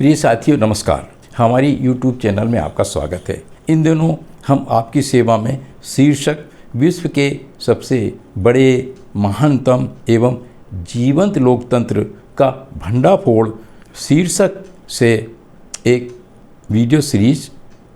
प्रिय साथियों नमस्कार। हमारी YouTube चैनल में आपका स्वागत है। इन दिनों हम आपकी सेवा में शीर्षक विश्व के सबसे बड़े, महानतम एवं जीवंत लोकतंत्र का भंडाफोड़ शीर्षक से एक वीडियो सीरीज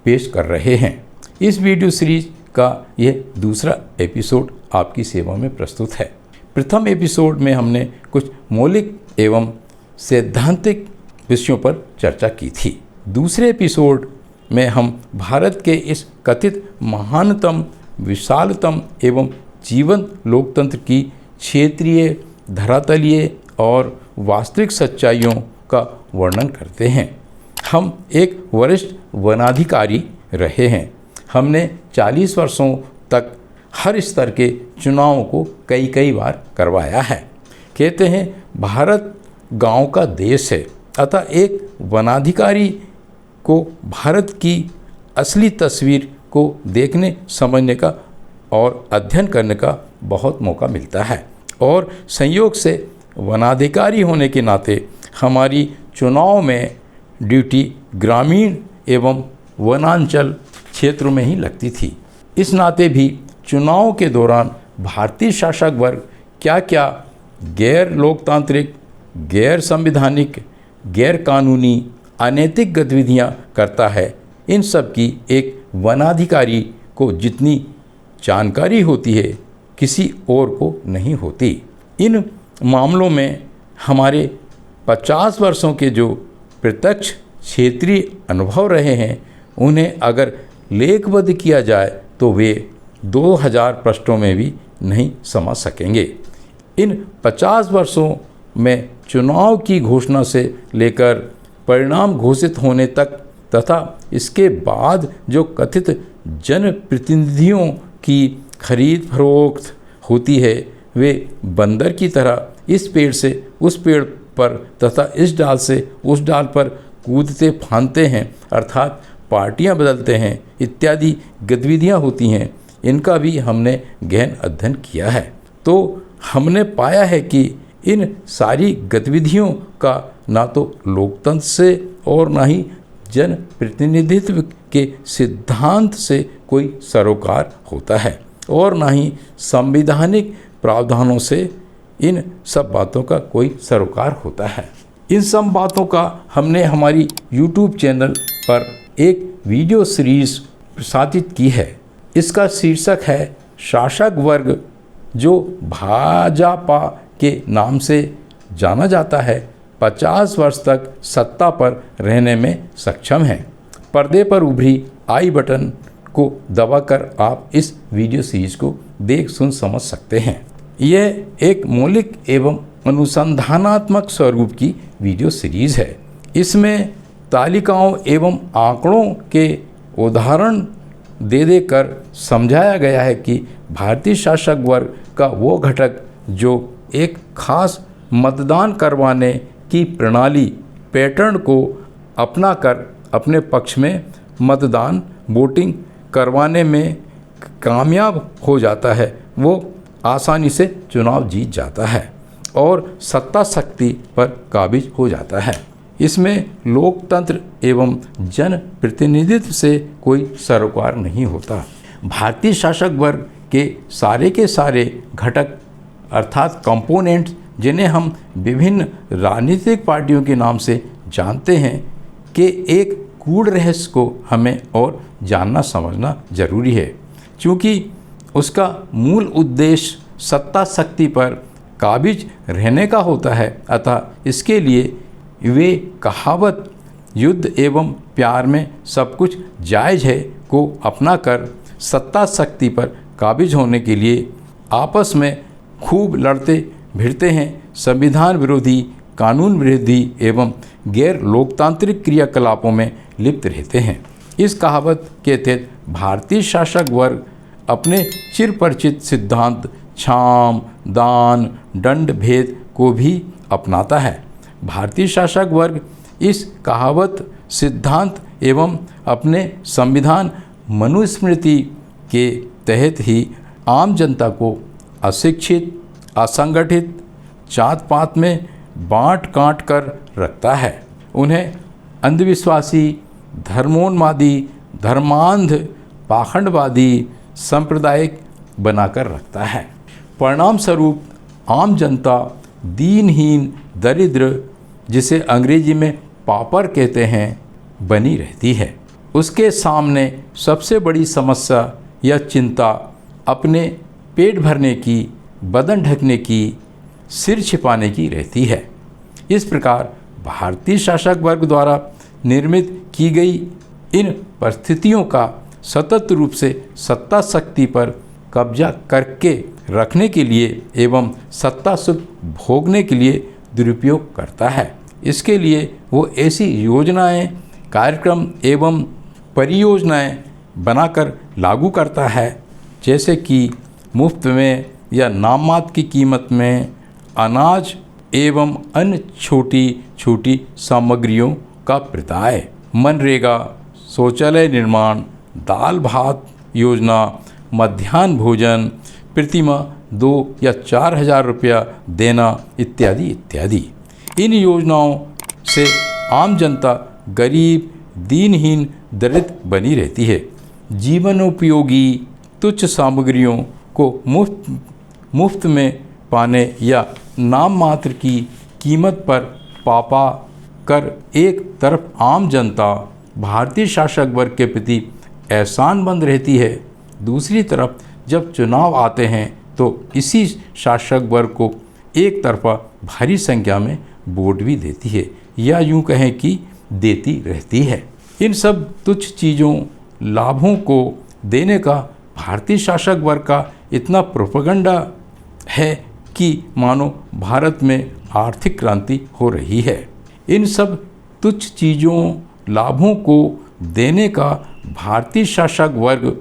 पेश कर रहे हैं। इस वीडियो सीरीज का यह दूसरा एपिसोड आपकी सेवा में प्रस्तुत है। प्रथम एपिसोड में हमने कुछ मौलिक एवं सैद्धांतिक विषयों पर चर्चा की थी। दूसरे एपिसोड में हम भारत के इस कथित महानतम, विशालतम एवं जीवंत लोकतंत्र की क्षेत्रीय, धरातलीय और वास्तविक सच्चाइयों का वर्णन करते हैं। हम एक वरिष्ठ वनाधिकारी रहे हैं। हमने 40 वर्षों तक हर स्तर के चुनावों को कई बार करवाया है। कहते हैं भारत गांव का देश है, अतः एक वनाधिकारी को भारत की असली तस्वीर को देखने, समझने का और अध्ययन करने का बहुत मौका मिलता है। और संयोग से वनाधिकारी होने के नाते हमारी चुनाव में ड्यूटी ग्रामीण एवं वनांचल क्षेत्रों में ही लगती थी। इस नाते भी चुनाव के दौरान भारतीय शासक वर्ग क्या क्या गैर लोकतांत्रिक, गैर संवैधानिक, गैर कानूनी, अनैतिक गतिविधियां करता है, इन सब की एक वनाधिकारी को जितनी जानकारी होती है किसी और को नहीं होती। इन मामलों में हमारे 50 वर्षों के जो प्रत्यक्ष क्षेत्रीय अनुभव रहे हैं, उन्हें अगर लेखबद्ध किया जाए तो वे 2000 पृष्ठों में भी नहीं समझ सकेंगे। इन 50 वर्षों में चुनाव की घोषणा से लेकर परिणाम घोषित होने तक तथा इसके बाद जो कथित जनप्रतिनिधियों की खरीद फरोख्त होती है, वे बंदर की तरह इस पेड़ से उस पेड़ पर तथा इस डाल से उस डाल पर कूदते फांदते हैं, अर्थात पार्टियां बदलते हैं इत्यादि गतिविधियां होती हैं। इनका भी हमने गहन अध्ययन किया है। तो हमने पाया है कि इन सारी गतिविधियों का ना तो लोकतंत्र से और ना ही जनप्रतिनिधित्व के सिद्धांत से कोई सरोकार होता है और ना ही संवैधानिक प्रावधानों से इन सब बातों का कोई सरोकार होता है। इन सब बातों का हमने हमारी YouTube चैनल पर एक वीडियो सीरीज प्रसारित की है। इसका शीर्षक है शासक वर्ग जो भाजपा के नाम से जाना जाता है, 50 वर्ष तक सत्ता पर रहने में सक्षम है। पर्दे पर उभरी आई बटन को दबाकर आप इस वीडियो सीरीज को देख सुन समझ सकते हैं। यह एक मौलिक एवं अनुसंधानात्मक स्वरूप की वीडियो सीरीज है। इसमें तालिकाओं एवं आंकड़ों के उदाहरण दे देकर समझाया गया है कि भारतीय शासक वर्ग का वो घटक जो एक खास मतदान करवाने की प्रणाली, पैटर्न को अपनाकर अपने पक्ष में मतदान, वोटिंग करवाने में कामयाब हो जाता है, वो आसानी से चुनाव जीत जाता है और सत्ता शक्ति पर काबिज हो जाता है। इसमें लोकतंत्र एवं जनप्रतिनिधित्व से कोई सरोकार नहीं होता। भारतीय शासक वर्ग के सारे घटक अर्थात कंपोनेंट्स, जिन्हें हम विभिन्न राजनीतिक पार्टियों के नाम से जानते हैं, के एक गूढ़ रहस्य को हमें और जानना समझना जरूरी है, क्योंकि उसका मूल उद्देश्य सत्ता शक्ति पर काबिज रहने का होता है। अतः इसके लिए वे कहावत युद्ध एवं प्यार में सब कुछ जायज़ है को अपनाकर सत्ता शक्ति पर काबिज होने के लिए आपस में खूब लड़ते भिड़ते हैं, संविधान विरोधी, कानून विरोधी एवं गैर लोकतांत्रिक क्रियाकलापों में लिप्त रहते हैं। इस कहावत के तहत भारतीय शासक वर्ग अपने चिरपरिचित सिद्धांत छाम, दान, दंड भेद को भी अपनाता है। भारतीय शासक वर्ग इस कहावत, सिद्धांत एवं अपने संविधान मनुस्मृति के तहत ही आम जनता को अशिक्षित, असंगठित, जात पात में बांट काट कर रखता है। उन्हें अंधविश्वासी, धर्मोन्मादी, धर्मांध, पाखंडवादी, सांप्रदायिक बनाकर रखता है। परिणाम स्वरूप आम जनता दीनहीन, दरिद्र, जिसे अंग्रेजी में पापर कहते हैं, बनी रहती है। उसके सामने सबसे बड़ी समस्या या चिंता अपने पेट भरने की, बदन ढकने की, सिर छिपाने की रहती है। इस प्रकार भारतीय शासक वर्ग द्वारा निर्मित की गई इन परिस्थितियों का सतत रूप से सत्ता शक्ति पर कब्जा करके रखने के लिए एवं सत्ता सुख भोगने के लिए दुरुपयोग करता है। इसके लिए वो ऐसी योजनाएं, कार्यक्रम एवं परियोजनाएं बनाकर लागू करता है, जैसे कि मुफ्त में या नाममात्र की कीमत में अनाज एवं अन्य छोटी छोटी सामग्रियों का प्रदाय, मनरेगा, शौचालय निर्माण, दाल भात योजना, मध्याह्न भोजन, प्रतिमाह 2 या 4 हज़ार रुपया देना इत्यादि इत्यादि। इन योजनाओं से आम जनता गरीब, दीनहीन, दरिद्र बनी रहती है। जीवनोपयोगी तुच्छ सामग्रियों को मुफ्त में पाने या नाम मात्र की कीमत पर पापा कर एक तरफ आम जनता भारतीय शासक वर्ग के प्रति एहसानमंद रहती है, दूसरी तरफ जब चुनाव आते हैं तो इसी शासक वर्ग को एक तरफा भारी संख्या में वोट भी देती है, या यूं कहें कि देती रहती है। इन सब तुच्छ चीज़ों, लाभों को देने का भारतीय शासक वर्ग का इतना प्रोपेगेंडा है कि मानो भारत में आर्थिक क्रांति हो रही है। इन सब तुच्छ चीज़ों, लाभों को देने का भारतीय शासक वर्ग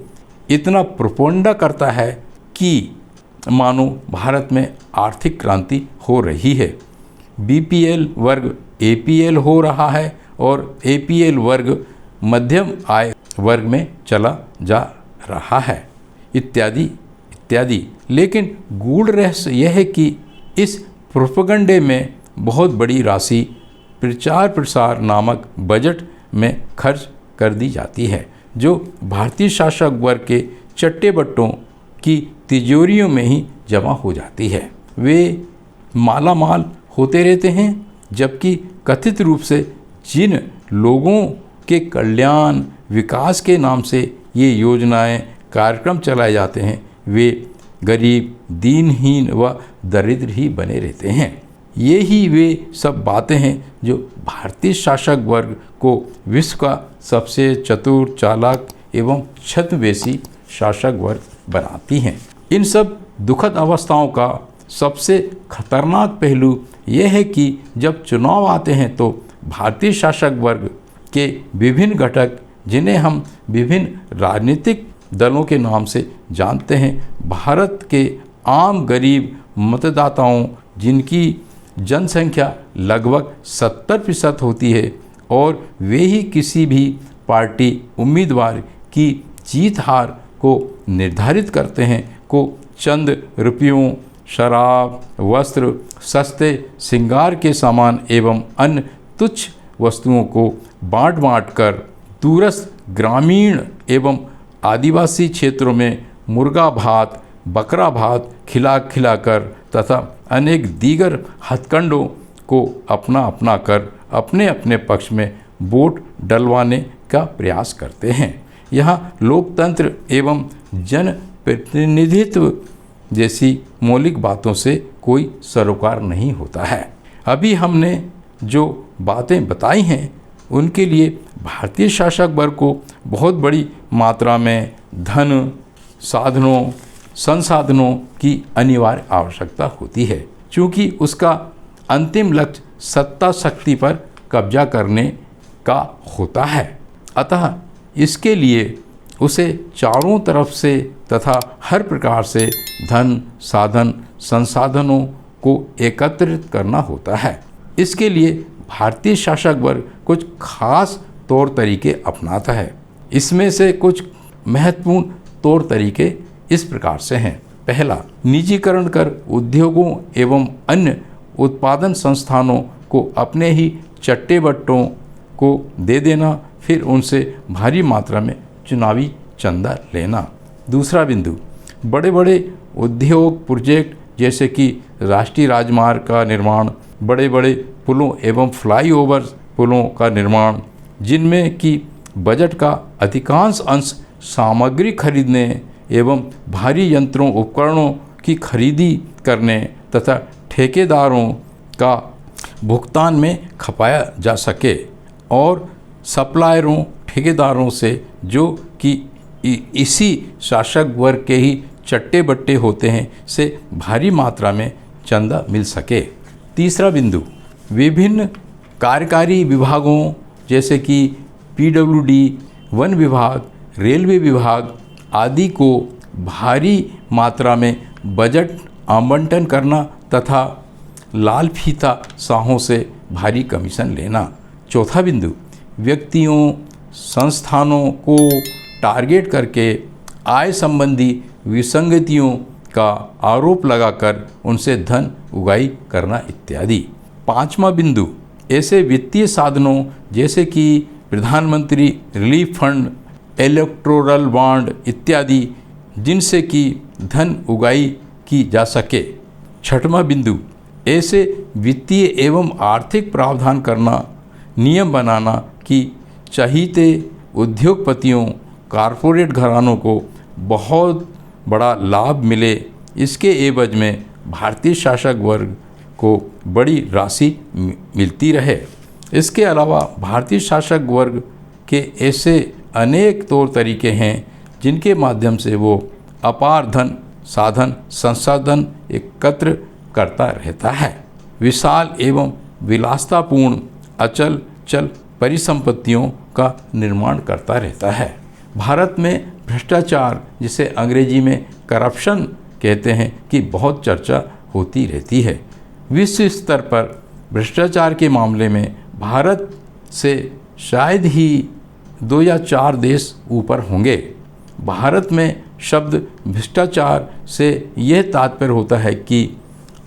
इतना प्रोपेगेंडा करता है कि मानो भारत में आर्थिक क्रांति हो रही है। बीपीएल वर्ग एपीएल हो रहा है और एपीएल वर्ग मध्यम आय वर्ग में चला जा रहा है, इत्यादि इत्यादि। लेकिन गूढ़ रहस्य यह है कि इस प्रोपेगेंडे में बहुत बड़ी राशि प्रचार प्रसार नामक बजट में खर्च कर दी जाती है, जो भारतीय शासक वर्ग के चट्टे बट्टों की तिजोरियों में ही जमा हो जाती है। वे मालामाल होते रहते हैं, जबकि कथित रूप से जिन लोगों के कल्याण विकास के नाम से ये योजनाएं, कार्यक्रम चलाए जाते हैं, वे गरीब, दीनहीन व दरिद्र ही बने रहते हैं। ये ही वे सब बातें हैं जो भारतीय शासक वर्ग को विश्व का सबसे चतुर, चालाक एवं छद्मवेशी शासक वर्ग बनाती हैं। इन सब दुखद अवस्थाओं का सबसे खतरनाक पहलू यह है कि जब चुनाव आते हैं तो भारतीय शासक वर्ग के विभिन्न घटक, जिन्हें हम विभिन्न राजनीतिक दलों के नाम से जानते हैं, भारत के आम गरीब मतदाताओं, जिनकी जनसंख्या लगभग 70% होती है और वे ही किसी भी पार्टी उम्मीदवार की जीत हार को निर्धारित करते हैं, को चंद रुपयों, शराब, वस्त्र, सस्ते श्रृंगार के सामान एवं अन्य तुच्छ वस्तुओं को बांट बांट कर दूरस्थ ग्रामीण एवं आदिवासी क्षेत्रों में मुर्गा भात, बकरा भात खिलाकर तथा अनेक दीगर हथकंडों को अपना अपना कर अपने अपने पक्ष में वोट डलवाने का प्रयास करते हैं। यहाँ लोकतंत्र एवं जन प्रतिनिधित्व जैसी मौलिक बातों से कोई सरोकार नहीं होता है। अभी हमने जो बातें बताई हैं उनके लिए भारतीय शासक वर्ग को बहुत बड़ी मात्रा में धन, साधनों, संसाधनों की अनिवार्य आवश्यकता होती है, क्योंकि उसका अंतिम लक्ष्य सत्ता शक्ति पर कब्जा करने का होता है। अतः इसके लिए उसे चारों तरफ से तथा हर प्रकार से धन, साधन, संसाधनों को एकत्रित करना होता है। इसके लिए भारतीय शासक वर्ग कुछ खास तौर तरीके अपनाता है। इसमें से कुछ महत्वपूर्ण तौर तरीके इस प्रकार से हैं। पहला, निजीकरण कर उद्योगों एवं अन्य उत्पादन संस्थानों को अपने ही चट्टे बट्टों को दे देना, फिर उनसे भारी मात्रा में चुनावी चंदा लेना। दूसरा बिंदु, बड़े बड़े उद्योग प्रोजेक्ट जैसे कि राष्ट्रीय राजमार्ग का निर्माण, बड़े बड़े पुलों एवं फ्लाईओवर पुलों का निर्माण, जिनमें कि बजट का अधिकांश अंश सामग्री खरीदने एवं भारी यंत्रों उपकरणों की खरीदी करने तथा ठेकेदारों का भुगतान में खपाया जा सके, और सप्लायरों ठेकेदारों से जो कि इसी शासक वर्ग के ही चट्टे बट्टे होते हैं से भारी मात्रा में चंदा मिल सके। तीसरा बिंदु, विभिन्न कार्यकारी विभागों जैसे कि पीडब्ल्यूडी, वन विभाग, रेलवे विभाग आदि को भारी मात्रा में बजट आवंटन करना तथा लाल फीता साहों से भारी कमीशन लेना। चौथा बिंदु, व्यक्तियों संस्थानों को टारगेट करके आय संबंधी विसंगतियों का आरोप लगाकर उनसे धन उगाही करना इत्यादि। पांचवा बिंदु, ऐसे वित्तीय साधनों जैसे कि प्रधानमंत्री रिलीफ फंड, इलेक्टोरल बॉन्ड इत्यादि जिनसे कि धन उगाही की जा सके। छठवां बिंदु, ऐसे वित्तीय एवं आर्थिक प्रावधान करना, नियम बनाना कि चाहते उद्योगपतियों, कारपोरेट घरानों को बहुत बड़ा लाभ मिले, इसके एवज में भारतीय शासक वर्ग को बड़ी राशि मिलती रहे। इसके अलावा भारतीय शासक वर्ग के ऐसे अनेक तौर तरीके हैं जिनके माध्यम से वो अपार धन साधन संसाधन एकत्र करता रहता है। विशाल एवं विलासतापूर्ण अचल चल परिसंपत्तियों का निर्माण करता रहता है। भारत में भ्रष्टाचार, जिसे अंग्रेजी में करप्शन कहते हैं, की बहुत चर्चा होती रहती है। विश्व स्तर पर भ्रष्टाचार के मामले में भारत से शायद ही 2 या 4 देश ऊपर होंगे। भारत में शब्द भ्रष्टाचार से यह तात्पर्य होता है कि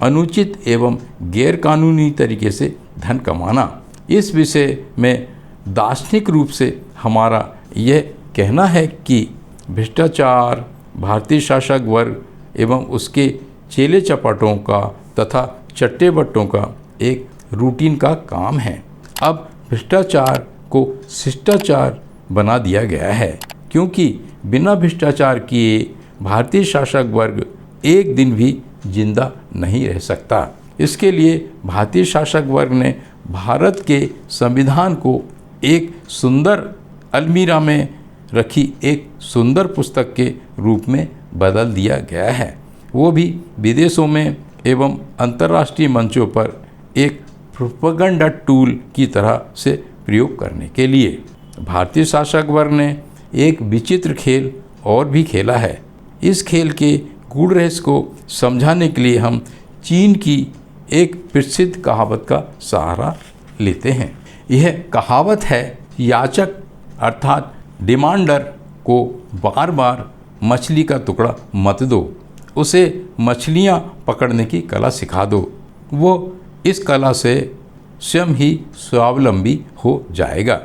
अनुचित एवं गैरकानूनी तरीके से धन कमाना। इस विषय में दार्शनिक रूप से हमारा यह कहना है कि भ्रष्टाचार भारतीय शासक वर्ग एवं उसके चेले चपाटों का तथा चट्टे बट्टों का एक रूटीन का काम है। अब भ्रष्टाचार को शिष्टाचार बना दिया गया है, क्योंकि बिना भ्रष्टाचार किए भारतीय शासक वर्ग एक दिन भी जिंदा नहीं रह सकता। इसके लिए भारतीय शासक वर्ग ने भारत के संविधान को एक सुंदर अलमीरा में रखी एक सुंदर पुस्तक के रूप में बदल दिया गया है, वो भी विदेशों में एवं अंतर्राष्ट्रीय मंचों पर एक प्रोपेगेंडा टूल की तरह से प्रयोग करने के लिए। भारतीय शासक वर्ग ने एक विचित्र खेल और भी खेला है। इस खेल के गूढ़ रहस्य को समझाने के लिए हम चीन की एक प्रसिद्ध कहावत का सहारा लेते हैं। यह कहावत है, याचक अर्थात डिमांडर को बार बार मछली का टुकड़ा मत दो, उसे मछलियाँ पकड़ने की कला सिखा दो, वो इस कला से स्वयं ही स्वावलंबी हो जाएगा।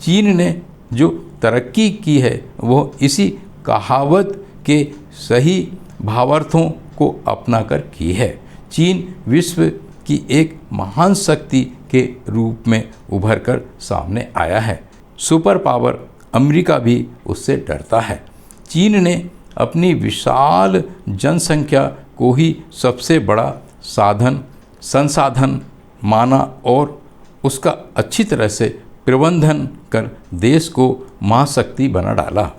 चीन ने जो तरक्की की है वो इसी कहावत के सही भावार्थों को अपनाकर की है। चीन विश्व की एक महान शक्ति के रूप में उभर कर सामने आया है। सुपर पावर अमेरिका भी उससे डरता है। चीन ने अपनी विशाल जनसंख्या को ही सबसे बड़ा संसाधन माना और उसका अच्छी तरह से प्रबंधन कर देश को महाशक्ति बना डाला।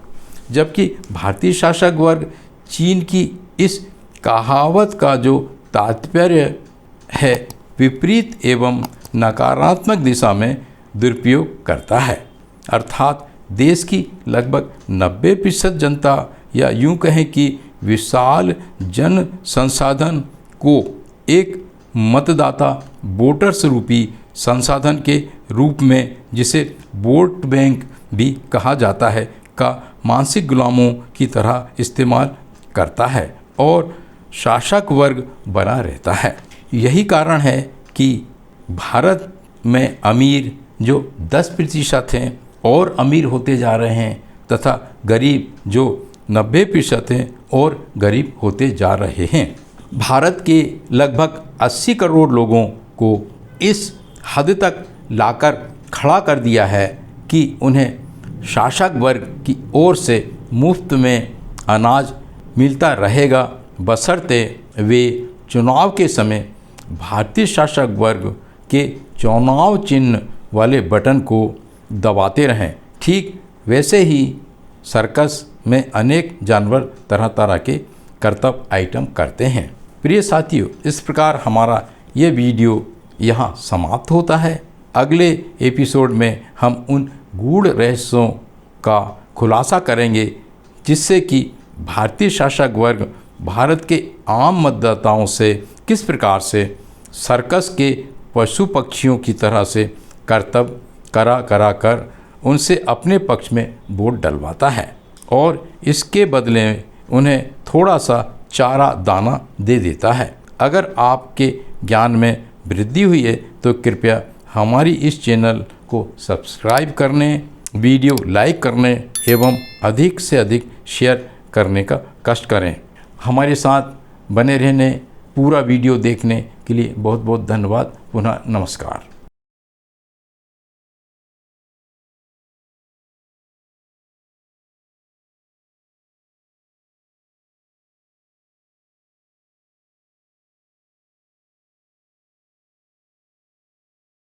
जबकि भारतीय शासक वर्ग चीन की इस कहावत का जो तात्पर्य है विपरीत एवं नकारात्मक दिशा में दुरुपयोग करता है, अर्थात देश की लगभग 90% जनता या यूं कहें कि विशाल जन संसाधन को एक मतदाता वोटर्स रूपी संसाधन के रूप में, जिसे वोट बैंक भी कहा जाता है, का मानसिक गुलामों की तरह इस्तेमाल करता है और शासक वर्ग बना रहता है। यही कारण है कि भारत में अमीर जो 10% हैं और अमीर होते जा रहे हैं तथा गरीब जो 90% हैं और गरीब होते जा रहे हैं। भारत के लगभग 80 करोड़ लोगों को इस हद तक लाकर खड़ा कर दिया है कि उन्हें शासक वर्ग की ओर से मुफ्त में अनाज मिलता रहेगा, बशर्ते वे चुनाव के समय भारतीय शासक वर्ग के चुनाव चिन्ह वाले बटन को दबाते रहें। ठीक वैसे ही सर्कस में अनेक जानवर तरह तरह के करतब आइटम करते हैं। प्रिय साथियों, इस प्रकार हमारा ये वीडियो यहाँ समाप्त होता है। अगले एपिसोड में हम उन गूढ़ रहस्यों का खुलासा करेंगे जिससे कि भारतीय शासक वर्ग भारत के आम मतदाताओं से किस प्रकार से सर्कस के पशु पक्षियों की तरह से करतब करा कर उनसे अपने पक्ष में वोट डलवाता है और इसके बदले में उन्हें थोड़ा सा चारा दाना दे देता है। अगर आपके ज्ञान में वृद्धि हुई है तो कृपया हमारी इस चैनल को सब्सक्राइब करने, वीडियो लाइक करने एवं अधिक से अधिक शेयर करने का कष्ट करें। हमारे साथ बने रहने, पूरा वीडियो देखने के लिए बहुत बहुत धन्यवाद। पुनः नमस्कार।